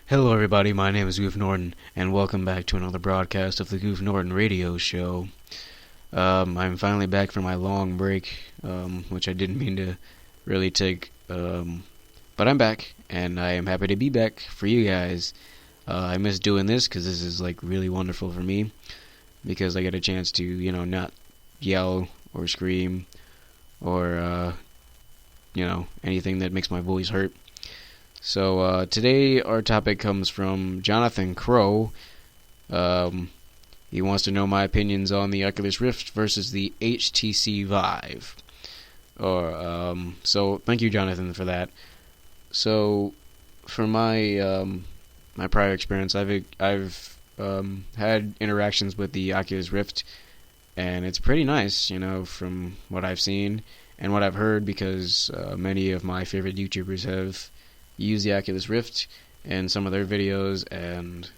Hello, everybody. My name is Goof Norton, and welcome back to another broadcast of the Goof Norton Radio Show. I'm finally back from my long break, which I didn't mean to really take, but I'm back, and I am happy to be back for you guys. I miss doing this because this is like really wonderful for me, because I get a chance to, not yell or scream or, anything that makes my voice hurt. So today our topic comes from Jonathan Crow. He wants to know my opinions on the Oculus Rift versus the HTC Vive. So thank you, Jonathan, for that. So for my my prior experience, I've had interactions with the Oculus Rift, and it's pretty nice, from what I've seen and what I've heard, because many of my favorite YouTubers have use the Oculus Rift in some of their videos, and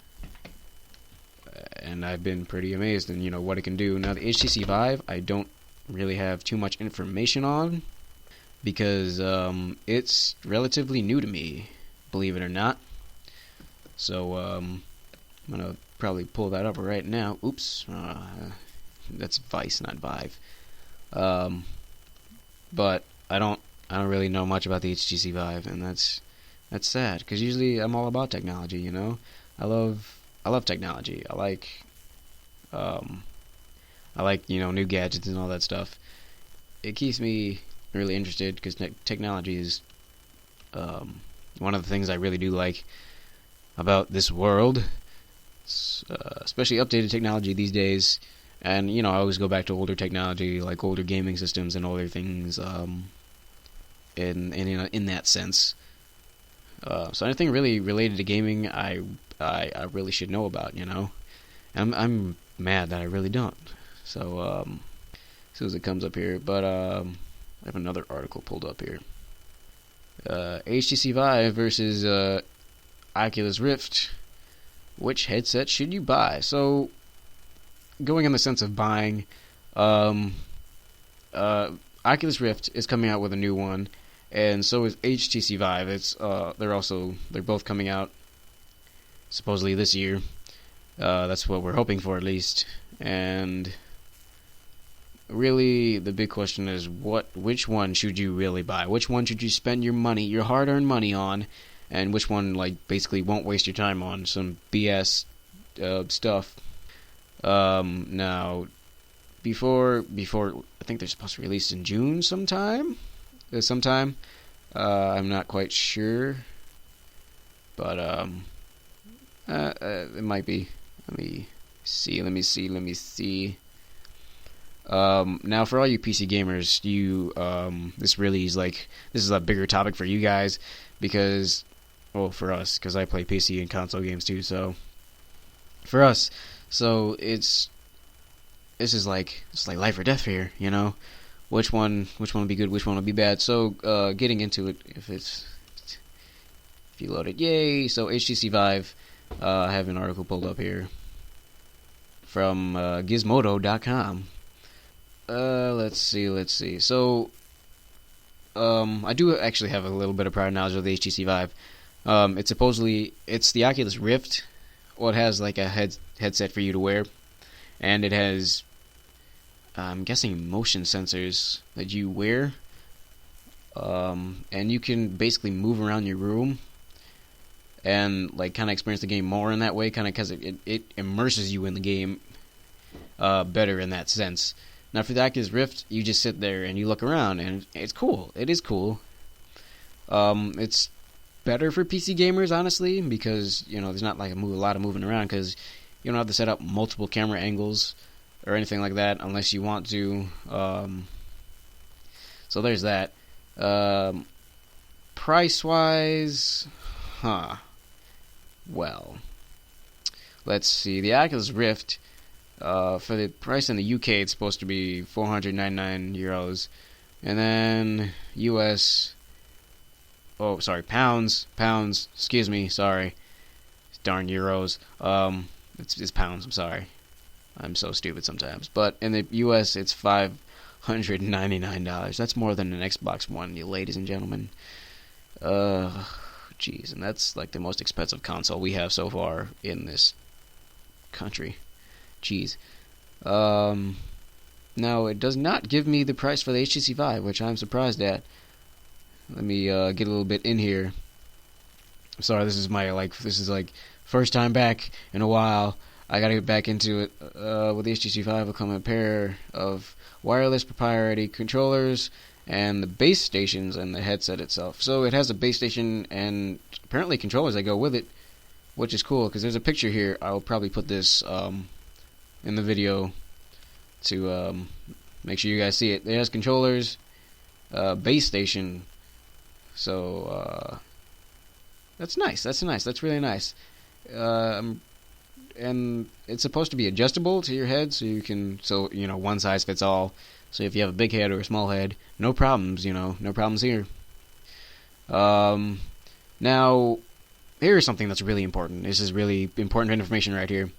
I've been pretty amazed in what it can do. Now the HTC Vive, I don't really have too much information on, because it's relatively new to me, believe it or not. So I'm gonna probably pull that up right now. Oops, that's Vice, not Vive. But I don't really know much about the HTC Vive, and that's sad, because usually I'm all about technology, I love technology. I like new gadgets and all that stuff. It keeps me really interested, because technology is one of the things I really do like about this world, especially updated technology these days. And I always go back to older technology, like older gaming systems and older things in that sense. So anything really related to gaming, I really should know about. I'm mad that I really don't. So as soon as it comes up here, but I have another article pulled up here. HTC Vive versus Oculus Rift. Which headset should you buy? So, going in the sense of buying, Oculus Rift is coming out with a new one. And so is HTC Vive. They're both coming out supposedly this year. That's what we're hoping for, at least. And really, the big question is, which one should you really buy? Which one should you spend your hard-earned money on? And which one, basically won't waste your time on some BS stuff? Now, before I think they're supposed to release in June sometime. I'm not quite sure, but it might be. Let me see. Now, for all you PC gamers, this is a bigger topic for you guys, because, well, for us, because I play PC and console games too. So for us, this is like life or death here, Which one would be good? Which one would be bad? So, getting into it, if you load it, yay! So, HTC Vive, I have an article pulled up here from Gizmodo.com. Let's see. So, I do actually have a little bit of prior knowledge of the HTC Vive. It's the Oculus Rift. Well, it has like a headset for you to wear, and it has, I'm guessing, motion sensors that you wear, and you can basically move around your room and kind of experience the game more in that way, kind of, because it immerses you in the game better in that sense. Now, for the Oculus Rift, you just sit there and you look around, and it's cool. It is cool. It's better for PC gamers, honestly, because there's not a lot of moving around, because you don't have to set up multiple camera angles or anything like that, unless you want to. So there's that. Price-wise, well, let's see. The Oculus Rift, for the price in the UK, it's supposed to be €499, and then US. Oh, sorry, pounds. Excuse me, sorry. Darn euros. It's pounds. I'm sorry. I'm so stupid sometimes. But in the US, it's $599. That's more than an Xbox One, you ladies and gentlemen. Jeez, and that's like the most expensive console we have so far in this country. Jeez. Now, it does not give me the price for the HTC Vive, which I'm surprised at. Let me get a little bit in here. Sorry, this is my first time back in a while. I gotta get back into it. With the HTC Vive will come a pair of wireless proprietary controllers and the base stations and the headset itself. So it has a base station and apparently controllers that go with it, which is cool because there's a picture here. I'll probably put this in the video to make sure you guys see it. It has controllers, base station. So that's nice. That's really nice. And it's supposed to be adjustable to your head, so you can, one size fits all. So if you have a big head or a small head, no problems, no problems here. Now, here's something that's really important. This is really important information right here.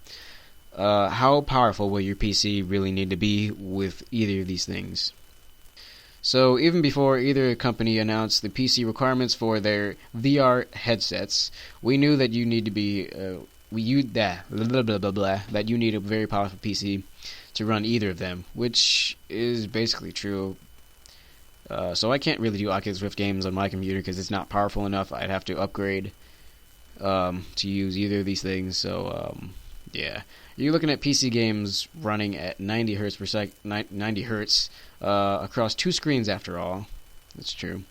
How powerful will your PC really need to be with either of these things? So even before either company announced the PC requirements for their VR headsets, we knew that you need to be that you need a very powerful PC to run either of them, which is basically true. So I can't really do Oculus Rift games on my computer because it's not powerful enough. I'd have to upgrade to use either of these things. So yeah, you're looking at PC games running at 90 hertz per second, 90 hertz across two screens. After all, that's true.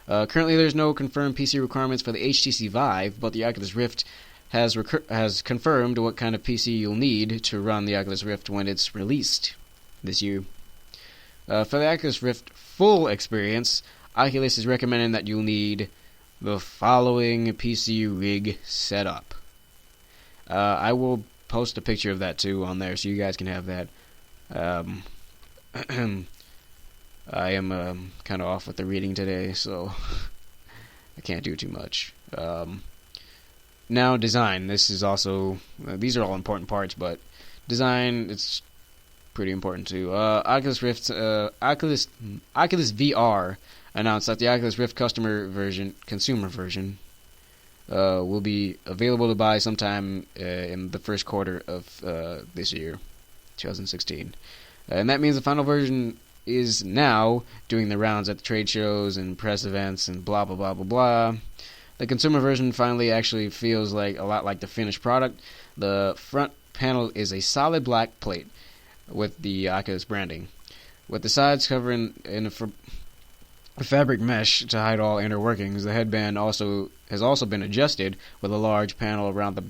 Currently, there's no confirmed PC requirements for the HTC Vive, but the Oculus Rift has confirmed what kind of PC you'll need to run the Oculus Rift when it's released this year. For the Oculus Rift full experience, Oculus is recommending that you'll need the following PC rig setup. I will post a picture of that too on there so you guys can have that. I am kind of off with the reading today, so I can't do too much. Now, design. This is also... these are all important parts, but design, it's pretty important too. Oculus VR announced that the Oculus Rift consumer version, will be available to buy sometime in the first quarter of this year, 2016. And that means the final version is now doing the rounds at the trade shows and press events and blah, blah, blah, blah, blah. The consumer version finally actually feels like a lot like the finished product. The front panel is a solid black plate with the Oculus branding, with the sides covering in a fabric mesh to hide all inner workings. The headband has also been adjusted with a large panel around the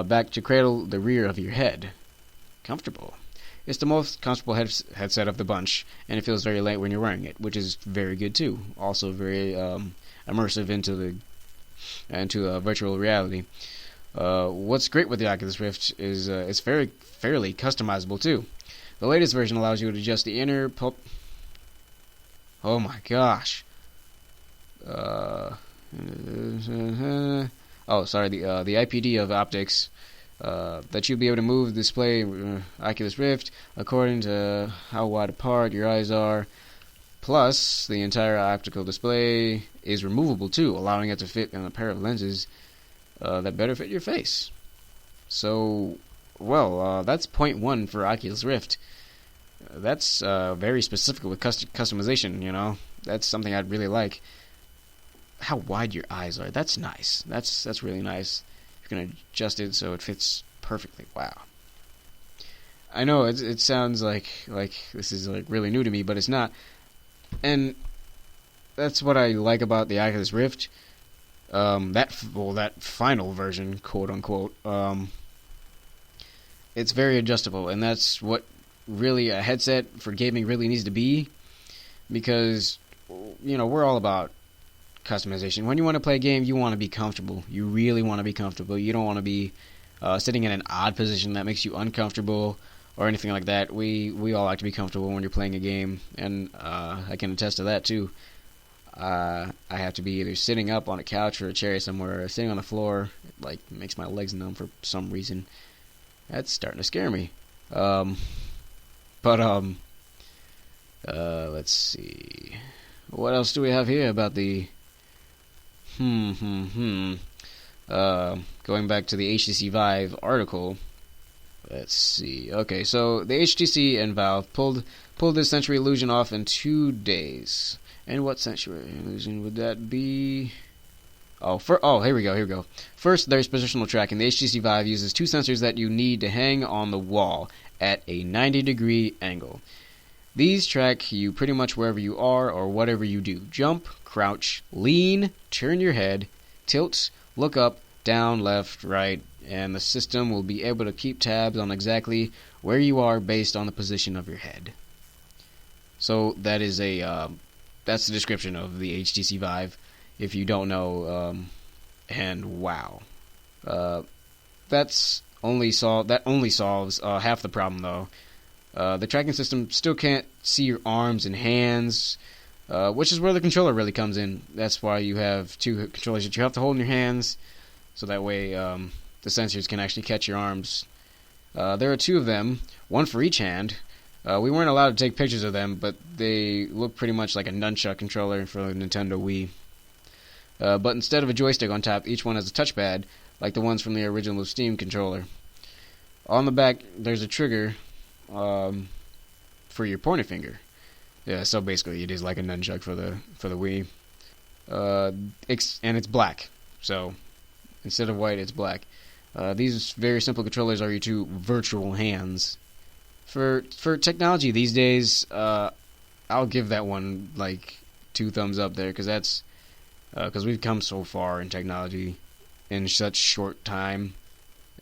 back to cradle the rear of your head. Comfortable. It's the most comfortable headset of the bunch, and it feels very light when you're wearing it, which is very good too. Also very immersive into virtual reality. What's great with the Oculus Rift is it's fairly customizable too. The latest version allows you to adjust the inner oh my gosh. The IPD of optics that you'll be able to move the display Oculus Rift according to how wide apart your eyes are. Plus, the entire optical display is removable too, allowing it to fit in a pair of lenses that better fit your face. So, that's point one for Oculus Rift. That's very specific with customization, That's something I'd really like. How wide your eyes are, that's nice. That's really nice. You can adjust it so it fits perfectly. Wow. I know it sounds like this is like really new to me, but it's not. And that's what I like about the Oculus Rift. That final version, quote unquote. It's very adjustable, and that's what really a headset for gaming really needs to be, because we're all about customization. When you want to play a game, you want to be comfortable. You really want to be comfortable. You don't want to be sitting in an odd position that makes you uncomfortable or anything like that. We all like to be comfortable when you're playing a game, and I can attest to that too. I have to be either sitting up on a couch or a chair somewhere, or sitting on the floor. It makes my legs numb for some reason. That's starting to scare me. Let's see. What else do we have here about the Going back to the HTC Vive article. Let's see. Okay, so the HTC and Valve pulled this sensory illusion off in 2 days. And what sensory illusion would that be? Here we go. First, there's positional tracking. The HTC Vive uses 2 sensors that you need to hang on the wall at a 90-degree angle. These track you pretty much wherever you are or whatever you do. Jump, crouch, lean, turn your head, tilt, look up, down, left, right, and the system will be able to keep tabs on exactly where you are based on the position of your head. So that is that's the description of the HTC Vive. If you don't know, and wow, that only solves half the problem though. The tracking system still can't see your arms and hands, which is where the controller really comes in. That's why you have 2 controllers that you have to hold in your hands, so that way the sensors can actually catch your arms. There are 2 of them, one for each hand. We weren't allowed to take pictures of them, but they look pretty much like a nunchuck controller for the Nintendo Wii. But instead of a joystick on top, each one has a touchpad, like the ones from the original Steam controller. On the back, there's a trigger for your pointer finger. Yeah, so basically it is like a nunchuck for the Wii. And it's black, so instead of white, it's black. These very simple controllers are your 2 virtual hands. For technology these days, I'll give that one like 2 thumbs up there, because we've come so far in technology in such short time,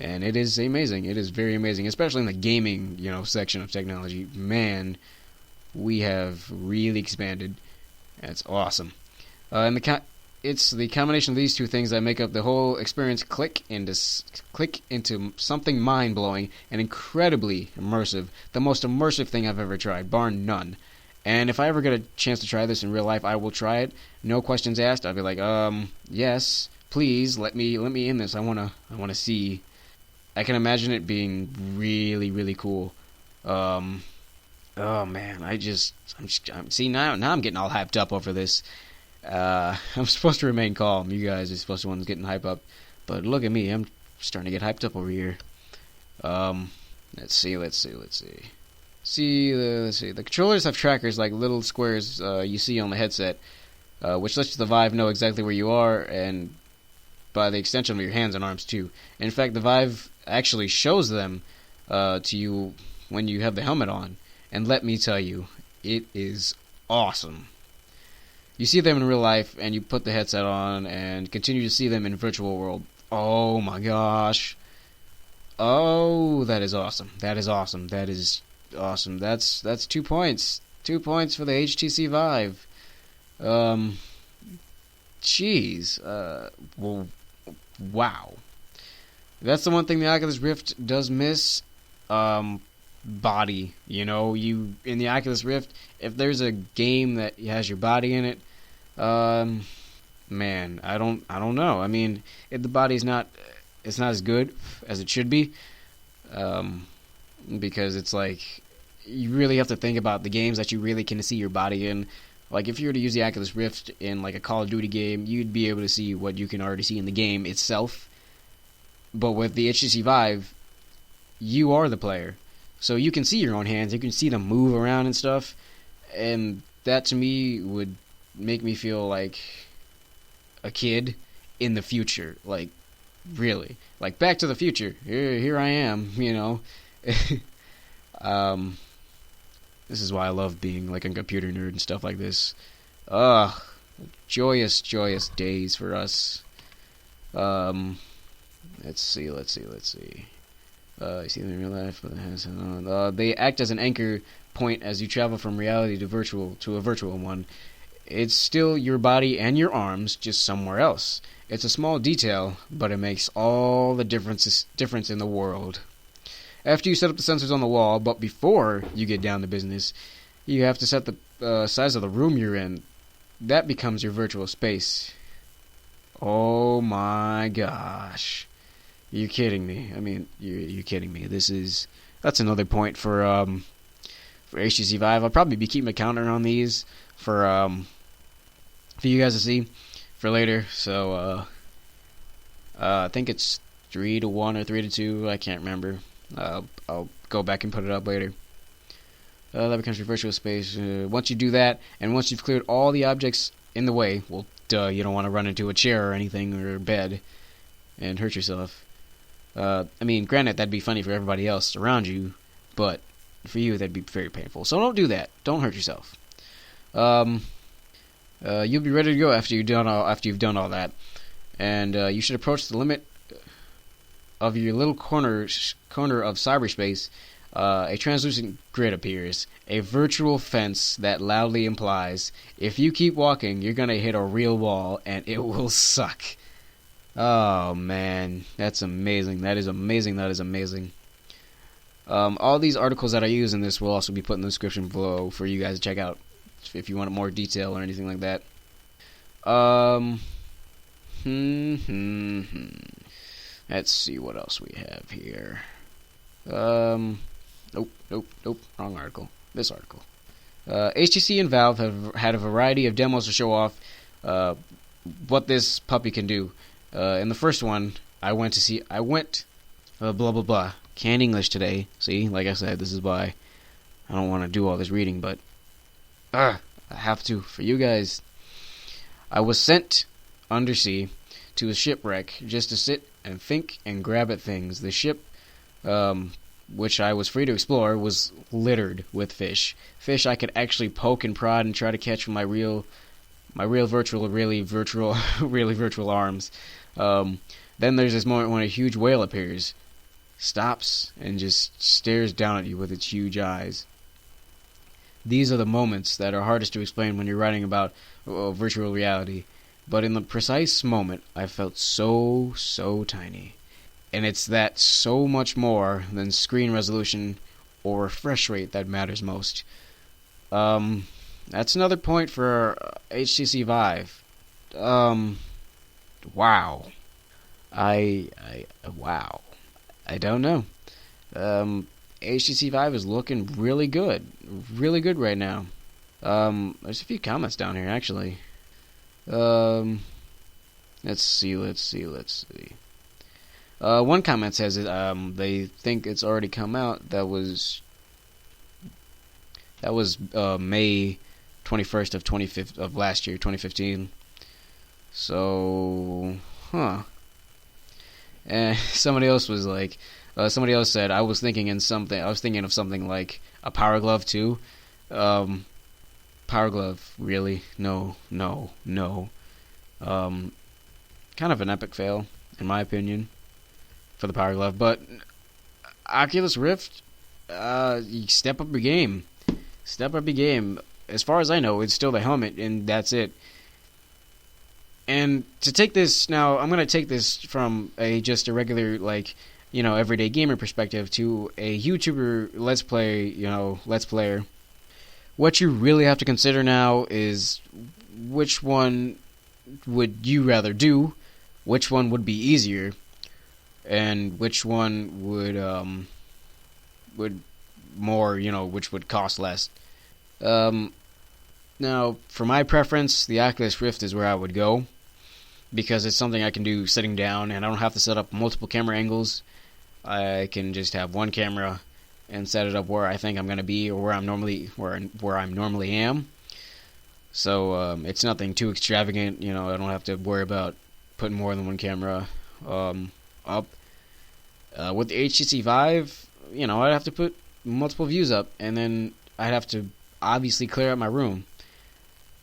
and it is amazing. It is very amazing, especially in the gaming, section of technology. Man, we have really expanded. It's awesome. It's the combination of these 2 things that make up the whole experience click into something mind-blowing and incredibly immersive. The most immersive thing I've ever tried, bar none. And if I ever get a chance to try this in real life, I will try it. No questions asked. I'll be like, yes, please let me in this. I wanna see. I can imagine it being really, really cool. Oh man, now I'm getting all hyped up over this. I'm supposed to remain calm. You guys are supposed to be the ones getting hyped up, but look at me. I'm starting to get hyped up over here. Let's see. The controllers have trackers like little squares you see on the headset, which lets the Vive know exactly where you are, and by the extension of your hands and arms too. In fact, the Vive actually shows them to you when you have the helmet on, and let me tell you, it is awesome. You see them in real life, and you put the headset on, and continue to see them in virtual world. Oh my gosh! Oh, that is awesome! That is awesome! That's 2 points. 2 points for the HTC Vive. Well, wow. That's the one thing the Oculus Rift does miss. Body. You in the Oculus Rift, if there's a game that has your body in it, man, I don't know. I mean, if the body's it's not as good as it should be. Because it's like you really have to think about the games that you really can see your body in. Like if you were to use the Oculus Rift in like a Call of Duty game, you'd be able to see what you can already see in the game itself. But with the HTC Vive, you are the player, so you can see your own hands. You can see them move around and stuff, and that to me would make me feel like a kid in the future. Like really, like Back to the Future. Here I am. This is why I love being like a computer nerd and stuff like this. Joyous days for us. Let's see. You see them in real life. They act as an anchor point as you travel from reality to a virtual one. It's still your body and your arms, just somewhere else. It's a small detail, but it makes all the difference in the world. After you set up the sensors on the wall, but before you get down to business, you have to set the size of the room you're in. That becomes your virtual space. Oh my gosh. You're kidding me. I mean, you're kidding me. That's another point for HTC Vive. I'll probably be keeping a counter on these for you guys to see. for later. So I think it's 3-1 or 3-2. I can't remember. I'll go back and put it up later. That becomes your virtual space. Once you do that, and once you've cleared all the objects in the way, well, duh, you don't want to run into a chair or anything or a bed and hurt yourself. I mean, granted, that'd be funny for everybody else around you, but for you, that'd be very painful. So don't do that. Don't hurt yourself. You'll be ready to go after you've done all that, and you should approach the limit of your little corner of cyberspace. A translucent grid appears, a virtual fence that loudly implies, if you keep walking, you're gonna hit a real wall, and it will suck. Oh man, that's amazing. That is amazing. All these articles that I use in this will also be put in the description below for you guys to check out if you want more detail or anything like that. Let's see what else we have here. Nope. Wrong article. This article. HTC and Valve have had a variety of demos to show off what this puppy can do. In the first one, I went blah blah blah. Can't English today. See, like I said, this is why I don't want to do all this reading, but I have to for you guys. I was sent undersea to a shipwreck just to sit and think and grab at things. The ship, which I was free to explore, was littered with fish. Fish I could actually poke and prod and try to catch with my real virtual arms. Then there's this moment when a huge whale appears, stops, and just stares down at you with its huge eyes. These are the moments that are hardest to explain when you're writing about virtual reality. But in the precise moment, I felt so tiny. And it's that so much more than screen resolution or refresh rate that matters most. That's another point for HTC Vive. Wow. Wow. I don't know. HTC Vive is looking really good right now. There's a few comments down here actually. Let's see. One comment says that they think it's already come out. That was May 21st of last year, 2015. So, And somebody else said I was thinking of something like a Power Glove 2. Power Glove, really? No. Kind of an epic fail, in my opinion, for the Power Glove. But Oculus Rift, you step up your game. As far as I know, it's still the helmet, and that's it. And to take this now, I'm going to take this from just a regular, everyday gamer perspective to a YouTuber let's player. What you really have to consider now is which one would you rather do, which one would be easier, and which one would more, which would cost less. Now, for my preference, the Oculus Rift is where I would go, because it's something I can do sitting down, and I don't have to set up multiple camera angles. I can just have one camera and set it up where I think I'm going to be, or where I'm normally am. So it's nothing too extravagant. I don't have to worry about putting more than one camera up. With the HTC Vive, I'd have to put multiple views up, and then I'd have to obviously clear out my room.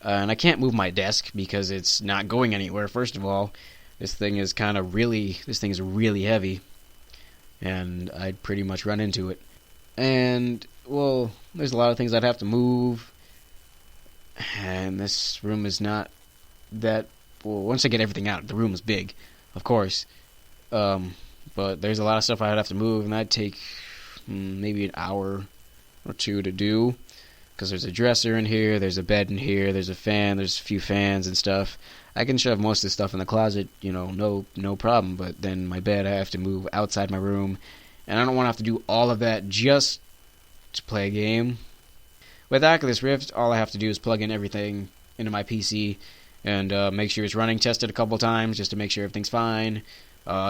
And I can't move my desk because it's not going anywhere. First of all, this thing is really heavy, and I'd pretty much run into it. And, well, there's a lot of things I'd have to move, and this room is not that, well, once I get everything out, the room is big, of course, but there's a lot of stuff I'd have to move, and that'd take maybe an hour or two to do, because there's a dresser in here, there's a bed in here, there's a fan, there's a few fans and stuff. I can shove most of the stuff in the closet, no problem, but then my bed I have to move outside my room, and I don't want to have to do all of that just to play a game. With Oculus Rift, all I have to do is plug in everything into my PC, and make sure it's running, test it a couple times just to make sure everything's fine.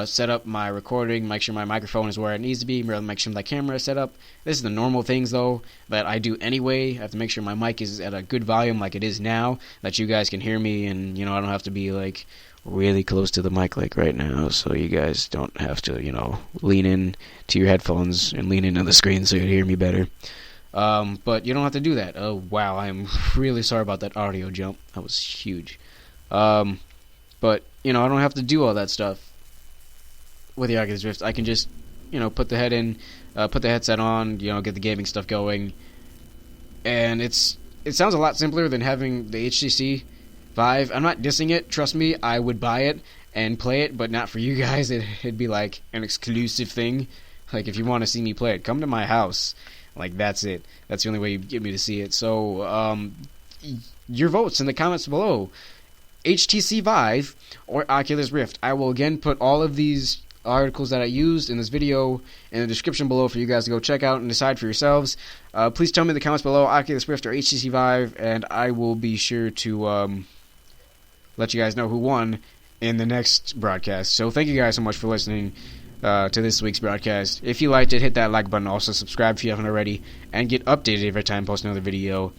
Set up my recording, make sure my microphone is where it needs to be, make sure my camera is set up. This is the normal things, though, that I do anyway. I have to make sure my mic is at a good volume like it is now, that you guys can hear me, and, I don't have to be, really close to the mic like right now, so you guys don't have to, lean in to your headphones and lean into the screen so you hear me better. But you don't have to do that. Oh, wow, I'm really sorry about that audio jump. That was huge. But, I don't have to do all that stuff with the Oculus Rift. I can just, put the headset on, get the gaming stuff going. And it sounds a lot simpler than having the HTC Vive. I'm not dissing it. Trust me, I would buy it and play it, but not for you guys. It'd be like an exclusive thing. Like, if you want to see me play it, come to my house. Like, that's it. That's the only way you get me to see it. So, your votes in the comments below. HTC Vive or Oculus Rift. I will again put all of these articles that I used in this video in the description below for you guys to go check out and decide for yourselves. Please tell me in the comments below, Oculus Rift or HTC Vive, and I will be sure to let you guys know who won in the next broadcast. So thank you guys so much for listening to this week's broadcast. If you liked it, hit that like button. Also subscribe if you haven't already, and get updated every time I post another video.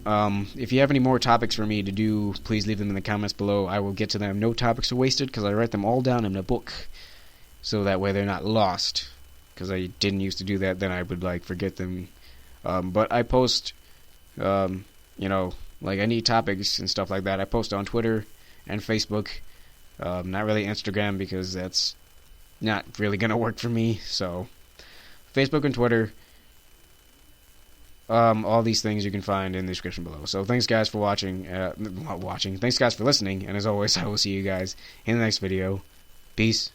If you have any more topics for me to do, please leave them in the comments below. I will get to them. No topics are wasted because I write them all down in a book, so that way they're not lost. Because I didn't used to do that, then I would forget them. But I post, I need topics and stuff like that. I post on Twitter and Facebook. Not really Instagram because that's not really gonna work for me. So Facebook and Twitter. All these things you can find in the description below. So thanks guys for watching. Thanks guys for listening. And as always, I will see you guys in the next video. Peace.